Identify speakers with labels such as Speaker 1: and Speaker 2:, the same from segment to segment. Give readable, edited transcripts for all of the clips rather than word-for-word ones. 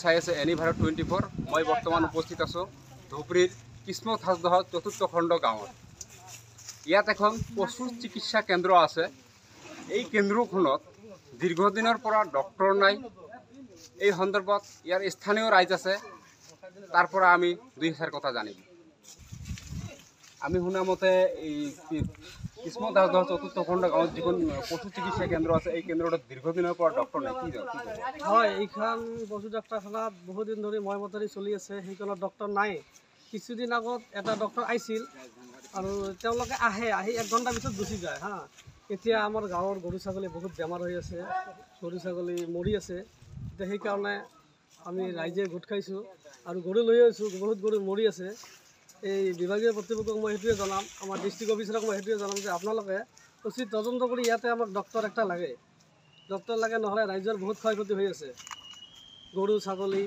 Speaker 1: চাই আছে এনি ভাৰত 24 মই বৰ্তমান উপস্থিত আছোঁ ধুবুৰীৰ কিসমত হাজদহ চতুৰ্থ খণ্ড গাঁৱত। ইয়াত এখন পশু চিকিৎসা কেন্দ্ৰ আছে। এই কেন্দ্ৰখনত দীৰ্ঘদিনৰ পৰা ডক্টৰ নাই। এই সন্দৰ্ভত ইয়াৰ স্থানীয় ৰাইজ আছে, তাৰ পৰা আমি দুই এষাৰ কথা জানিম। আমি শুনা মতে এই কিসমত হাজদহ চতুৰ্থ খণ্ড গাঁৱত যিখন পশু চিকিৎসা কেন্দ্ৰ আছে, এই কেন্দ্ৰটোত দীৰ্ঘদিনৰ পৰা ডক্টৰ নাই। কি
Speaker 2: হয়, এইখন পশু ডাক্তৰখানাত বহুদিন ধৰি ময়মতৰি চলি আছে। সেইখনত ডক্টৰ নাই। কিছুদিন আগত এটা ডক্টৰ আহিছিল আৰু তেওঁলোকে আহি 1 ঘণ্টাৰ পিছত গুচি যায়। এতিয়া আমাৰ গাঁৱৰ গৰু ছাগলী বহুত বেমাৰ হৈ আছে, গৰু ছাগলী মৰি আছে। এতিয়া সেইকাৰণে আমি ৰাইজে গোট খাইছোঁ আৰু গৰু লৈ আহিছোঁ। বহুত গৰু মৰি আছে। এই বিভাগীয় কৰ্তৃপক্ষক মই সেইটোৱে জনাম, আমাৰ ডিষ্ট্ৰিক্ট অফিচাৰক মই সেইটোৱে জনাম যে আপোনালোকে উচিত তদন্ত কৰি ইয়াতে আমাক ডক্টৰ একটা লাগে। ডক্টৰ লাগে, নহ'লে ৰাইজৰ বহুত ক্ষয় ক্ষতি হৈ আছে। গৰু ছাগলী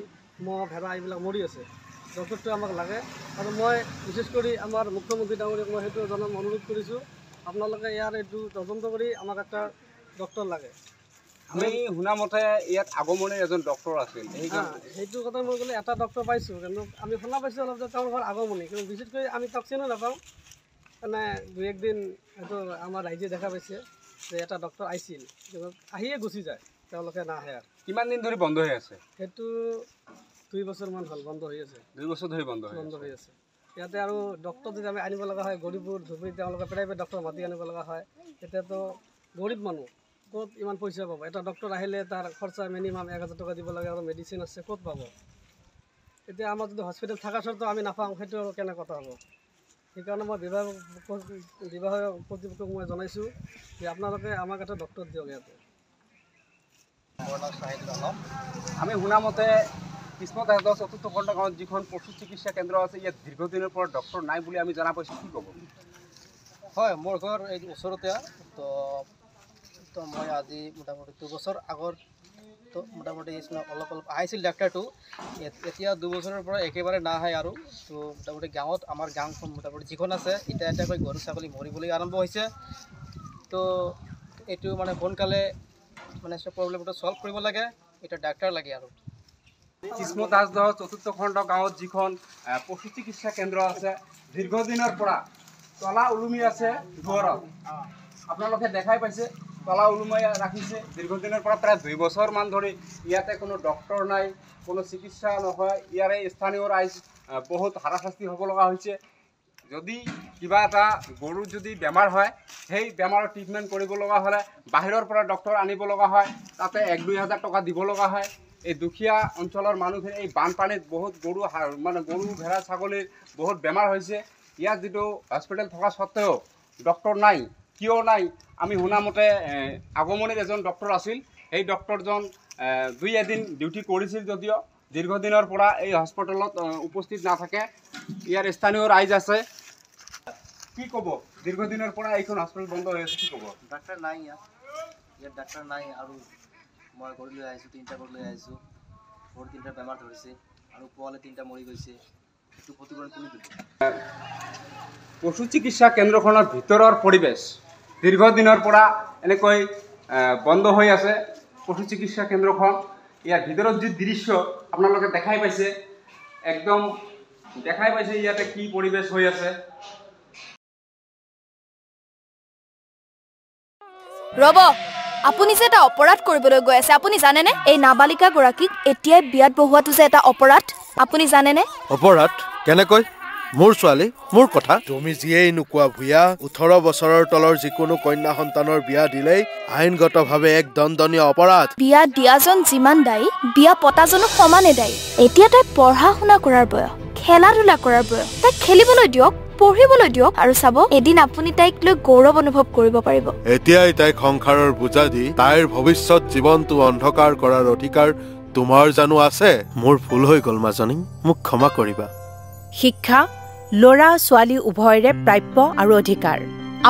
Speaker 2: মহ ভেড়া এইবিলাক মৰি আছে। ডক্টৰটো আমাক লাগে আৰু মই বিশেষ কৰি আমাৰ মুখ্যমন্ত্ৰী ডাঙৰীয়াক মই সেইটো জনাম, অনুৰোধ কৰিছোঁ আপোনালোকে ইয়াৰ এইটো তদন্ত কৰি আমাক একটা ডক্টৰ লাগে।
Speaker 1: আমি শুনা মতে ইয়াত আগমনিৰ এজন ডক্টৰ আছিল।
Speaker 2: সেইটো কথা মই ক'লে এটা ডক্টৰ পাইছোঁ, কিন্তু আমি শুনা পাইছোঁ অলপ যে তেওঁলোকৰ আগমনি, কিন্তু বিশেষ কৰি আমি তাক চিনো নাপাওঁ। মানে 2-1 দিন সেইটো আমাৰ ৰাইজে দেখা পাইছে যে এটা ডক্টৰ আহিছিল, কিন্তু আহিয়ে গুচি যায়, তেওঁলোকে নাহে। আৰু
Speaker 1: কিমান দিন ধৰি বন্ধ হৈ আছে?
Speaker 2: সেইটো 2 বছৰমান হ'ল বন্ধ হৈ আছে।
Speaker 1: 2 বছৰ ধৰি বন্ধ হৈ আছে।
Speaker 2: ইয়াতে আৰু ডক্টৰ যদি আমি আনিব লগা হয়, গৰীববোৰ ধুবুৰীত তেওঁলোকে প্ৰাইভেট ডক্টৰ মাতি আনিব লগা হয়। এতিয়াতো গৰীব মানুহ ক'ত ইমান পইচা পাব? এটা ডক্টৰ আহিলে তাৰ খৰচা মিনিমাম 1000 টকা দিব লাগে আৰু মেডিচিন আছে, ক'ত পাব? এতিয়া আমাৰ যদি হস্পিটেল থকা স্বত্বেও আমি নাপাওঁ, সেইটো আৰু কেনে কথা হ'ব? সেইকাৰণে মই বিভাগীয় কৰ্তৃপক্ষক মই জনাইছোঁ যে আপোনালোকে আমাক এটা ডক্টৰ দিয়ক ইয়াতে।
Speaker 1: আমি শুনা মতে কিসমত হাজদহ চতুৰ্থ খণ্ড গাঁৱত যিখন পশু চিকিৎসা কেন্দ্ৰ আছে, ইয়াত দীৰ্ঘদিনৰ পৰা ডক্টৰ নাই বুলি আমি জনা পাইছোঁ। কি ক'ব?
Speaker 2: হয়, মোৰ ঘৰ এই ওচৰতে। তো মই আজি মোটামুটি 2 বছৰ আগত তো মোটামুটি অলপ আহিছিল ডাক্তৰটো। এতিয়া 2 বছৰৰ পৰা একেবাৰে নাহে। আৰু তো মোটামুটি গাঁৱত আমাৰ গাঁওখন মোটামুটি যিখন আছে, এতিয়াকৈ গৰু ছাগলী মৰিবলৈ আৰম্ভ হৈছে। তো এইটো মানে সোনকালে মানে চব প্ৰব্লেমটো ছল্ভ কৰিব লাগে। এটা ডাক্তৰ লাগে। আৰু
Speaker 1: কিসমত হাজদহ চতুৰ্থ খণ্ড গাঁৱত যিখন পশু চিকিৎসা কেন্দ্ৰ আছে, দীৰ্ঘদিনৰ পৰা তলা ওলমি আছে দুৱাৰত। আপোনালোকে দেখাই পাইছে, তলা ওলমাই ৰাখিছে দীৰ্ঘদিনৰ পৰা প্ৰায় 2 বছৰমান ধৰি। ইয়াতে কোনো ডক্টৰ নাই, কোনো চিকিৎসা নহয়। ইয়াৰে স্থানীয় ৰাইজ বহুত হাৰাশাস্তি হ'ব লগা হৈছে। যদি কিবা এটা গৰুৰ যদি বেমাৰ হয়, সেই বেমাৰৰ ট্ৰিটমেণ্ট কৰিব লগা হ'লে বাহিৰৰ পৰা ডক্টৰ আনিব লগা হয়, তাতে 1-2 হাজাৰ টকা দিব লগা হয়। এই দুখীয়া অঞ্চলৰ মানুহখিনি এই বানপানীত বহুত গৰু ভেড়া ছাগলীৰ বহুত বেমাৰ হৈছে। ইয়াত যিটো হস্পিটেল থকা স্বত্তেও ডক্টৰ নাই। কিয় নাই? আমি শুনা মতে আগমনিৰ এজন ডক্টৰ আছিল। সেই ডক্টৰজন 2 এদিন ডিউটি কৰিছিল, যদিও দীৰ্ঘদিনৰ পৰা এই হস্পিটেলত উপস্থিত নাথাকে। ইয়াৰ স্থানীয় ৰাইজ আছে। কি ক'ব? দীৰ্ঘদিনৰ পৰা এইখন হস্পিটেল বন্ধ হৈ আছে, কি ক'ব?
Speaker 2: ডাক্তৰ নাই ইয়াত ডাক্তৰ নাই। আৰু মই গৰু লৈ আহিছোঁ, 3টা গৰু লৈ আহিছোঁ। গৰু 3টা বেমাৰ ধৰিছে আৰু পোৱালি 3টা মৰি গৈছে। সেইটো প্ৰতিকৰণ কোনে দিব?
Speaker 1: পশু চিকিৎসা কেন্দ্ৰখনৰ ভিতৰৰ পৰিৱেশ দীৰ্ঘদিনৰ পৰা এনেকৈ বন্ধ হৈ আছে। পশু চিকিৎসা কেন্দ্ৰখন, ইয়াৰ ভিতৰত যি দৃশ্য আপোনালোকে দেখাই পাইছে, একদম দেখাই পাইছে ইয়াতে কি পৰিৱেশ হৈ আছে।
Speaker 3: ৰব, আপুনি যে এটা অপৰাধ কৰিবলৈ গৈ আছে, আপুনি জানেনে? এই নাবালিকা গৰাকীক এতিয়াই বিয়াত বহোৱাটো যে এটা অপৰাধ, আপুনি জানেনে?
Speaker 4: অপৰাধ কেনেকৈ? মোৰ ছোৱালী, মোৰ কথা। তুমি যিয়েই নোকোৱা ভূঞা, 18 বছৰৰ তলৰ যিকোনো কন্যা সন্তানৰ বিয়া দিলেই আইনগতভাৱে এক দণ্ডনীয় অপৰাধ। বিয়া
Speaker 3: দিয়াজন যিমান দায়ী, বিয়া পতাজনো সমানে দায়ী। এতিয়া তাই পঢ়া শুনা কৰাৰ বয়স, খেলা ধূলা কৰাৰ বয়স। তাইক খেলিবলৈ দিয়ক, পঢ়িবলৈ দিয়ক, আৰু চাব এদিন আপুনি তাইক লৈ গৌৰৱ অনুভৱ কৰিব পাৰিব।
Speaker 4: এতিয়াই তাইক সংসাৰৰ বোজা দি তাইৰ ভৱিষ্যত জীৱনটো অন্ধকাৰ কৰাৰ অধিকাৰ তোমাৰ জানো আছে? মোৰ ভুল হৈ গ'ল মাজনী, মোক ক্ষমা কৰিবা।
Speaker 5: শিক্ষা ল'ৰা ছোৱালী উভয়ৰে প্ৰাপ্য আৰু অধিকাৰ।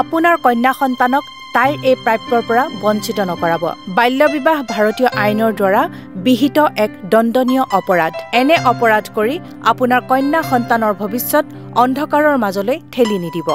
Speaker 5: আপোনাৰ কন্যা সন্তানক তাইৰ এই প্ৰাপ্যৰ পৰা বঞ্চিত নকৰাব। বাল্য বিবাহ ভাৰতীয় আইনৰ দ্বাৰা বিহিত এক দণ্ডনীয় অপৰাধ। এনে অপৰাধ কৰি আপোনাৰ কন্যা সন্তানৰ ভৱিষ্যত অন্ধকাৰৰ মাজলৈ ঠেলি নিদিব।